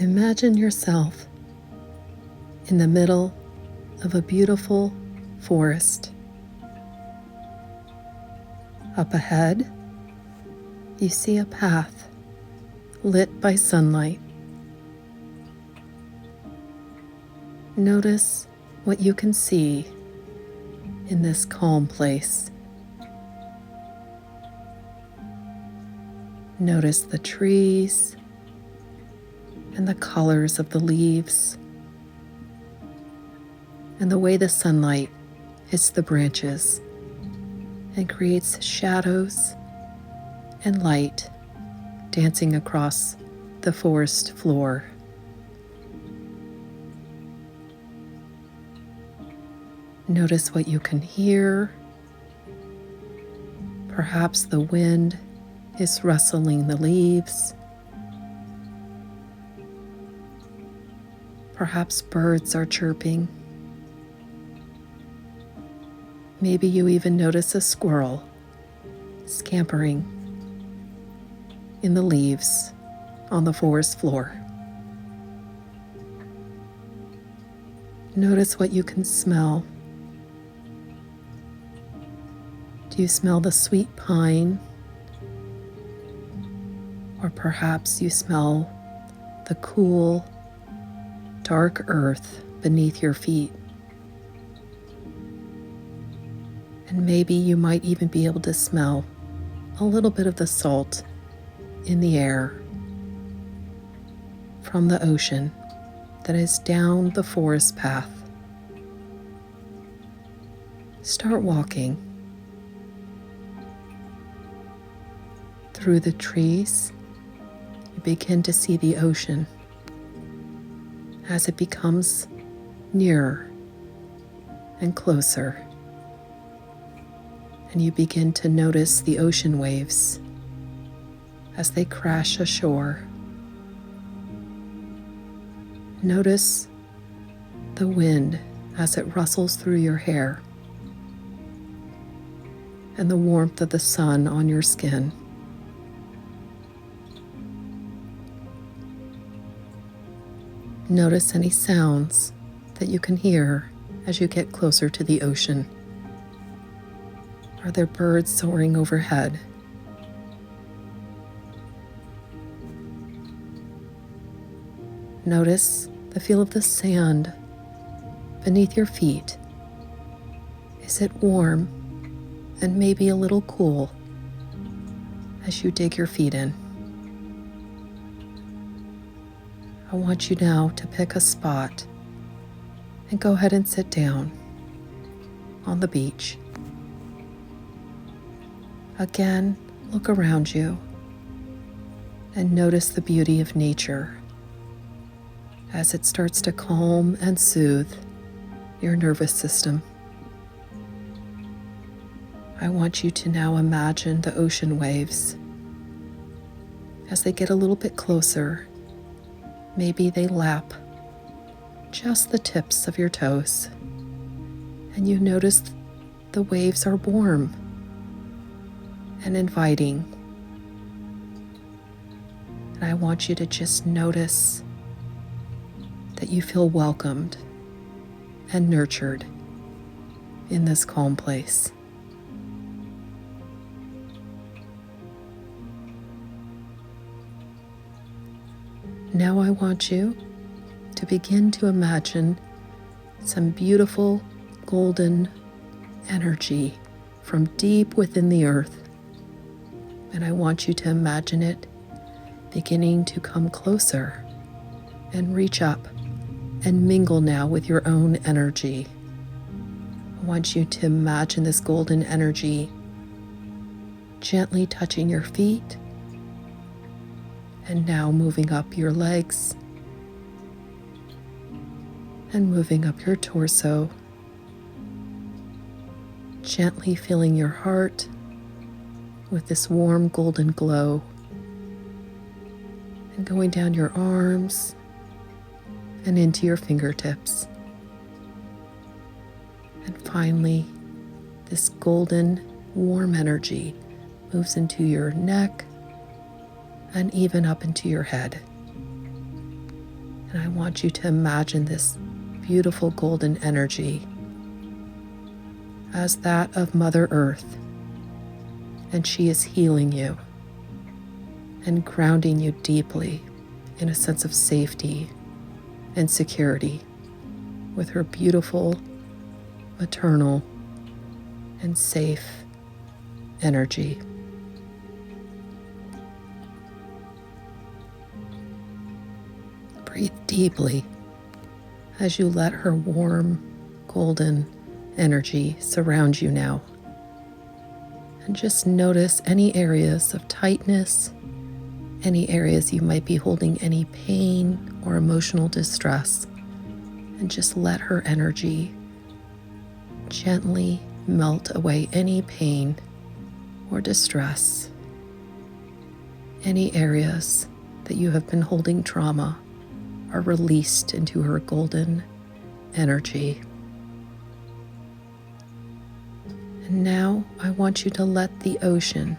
Imagine yourself in the middle of a beautiful forest. Up ahead, you see a path lit by sunlight. Notice what you can see in this calm place. Notice the trees and the colors of the leaves and the way the sunlight hits the branches and creates shadows and light dancing across the forest floor. Notice what you can hear. Perhaps the wind is rustling the leaves. Perhaps birds are chirping. Maybe you even notice a squirrel scampering in the leaves on the forest floor. Notice what you can smell. Do you smell the sweet pine? Or perhaps you smell the cool, dark earth beneath your feet. And maybe you might even be able to smell a little bit of the salt in the air from the ocean that is down the forest path. Start walking through the trees. You begin to see the ocean as it becomes nearer and closer. And you begin to notice the ocean waves as they crash ashore. Notice the wind as it rustles through your hair and the warmth of the sun on your skin. Notice any sounds that you can hear as you get closer to the ocean. Are there birds soaring overhead? Notice the feel of the sand beneath your feet. Is it warm and maybe a little cool as you dig your feet in? I want you now to pick a spot and go ahead and sit down on the beach. Again, look around you and notice the beauty of nature as it starts to calm and soothe your nervous system. I want you to now imagine the ocean waves. As they get a little bit closer, maybe they lap just the tips of your toes, and you notice the waves are warm and inviting. And I want you to just notice that you feel welcomed and nurtured in this calm place. Now I want you to begin to imagine some beautiful golden energy from deep within the earth. And I want you to imagine it beginning to come closer and reach up and mingle now with your own energy. I want you to imagine this golden energy gently touching your feet and now moving up your legs and moving up your torso, gently filling your heart with this warm golden glow, and going down your arms and into your fingertips. And finally, this golden warm energy moves into your neck and even up into your head. And I want you to imagine this beautiful golden energy as that of Mother Earth. And she is healing you and grounding you deeply in a sense of safety and security with her beautiful, maternal, and safe energy. Breathe deeply as you let her warm, golden energy surround you now. And just notice any areas of tightness, any areas you might be holding any pain or emotional distress, and just let her energy gently melt away any pain or distress. Any areas that you have been holding trauma are released into her golden energy. And now I want you to let the ocean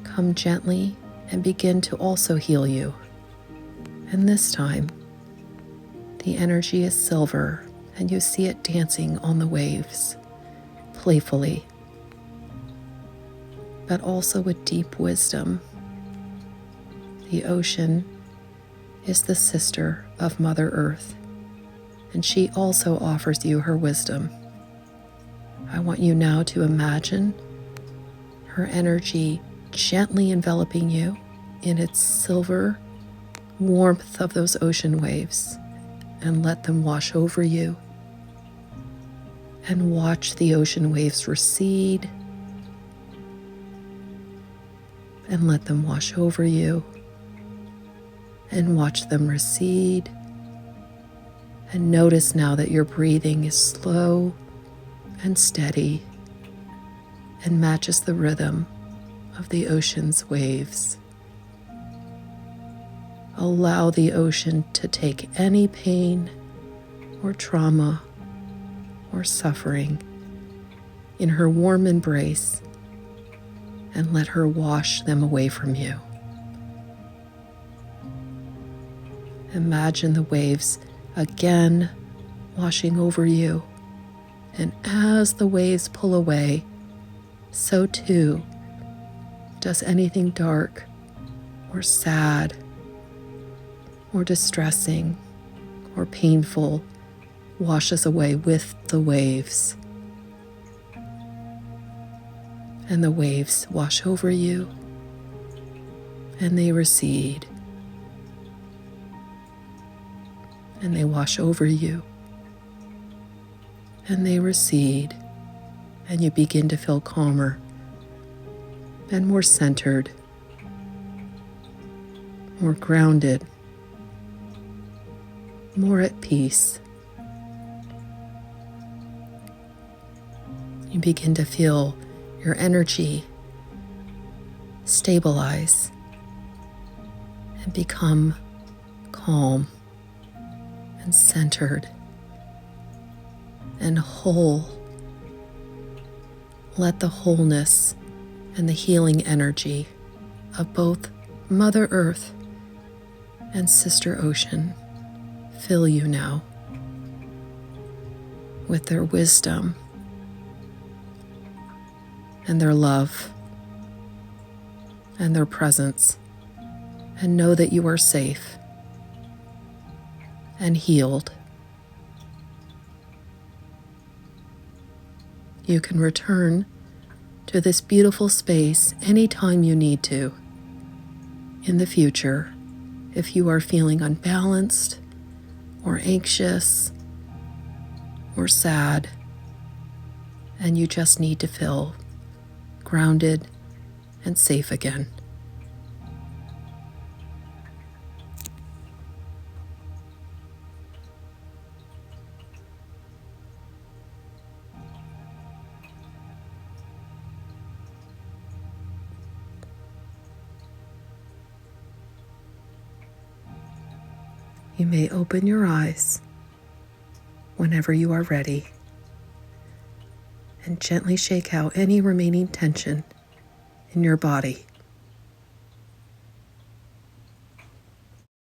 come gently and begin to also heal you. And this time, the energy is silver, and you see it dancing on the waves, playfully, but also with deep wisdom. The ocean is the sister of Mother Earth, and she also offers you her wisdom. I want you now to imagine her energy gently enveloping you in its silver warmth of those ocean waves, and let them wash over you. And watch the ocean waves recede, and let them wash over you, and watch them recede. And notice now that your breathing is slow and steady and matches the rhythm of the ocean's waves. Allow the ocean to take any pain or trauma or suffering in her warm embrace and let her wash them away from you. Imagine the waves again washing over you, and as the waves pull away, so too does anything dark or sad or distressing or painful washes away with the waves. And the waves wash over you, and they recede, and they wash over you, and they recede, and you begin to feel calmer and more centered, more grounded, more at peace. You begin to feel your energy stabilize and become calm and centered and whole. Let the wholeness and the healing energy of both Mother Earth and Sister Ocean fill you now with their wisdom and their love and their presence, and know that you are safe and healed. You can return to this beautiful space anytime you need to in the future if you are feeling unbalanced or anxious or sad, and you just need to feel grounded and safe again. You may open your eyes whenever you are ready, and gently shake out any remaining tension in your body.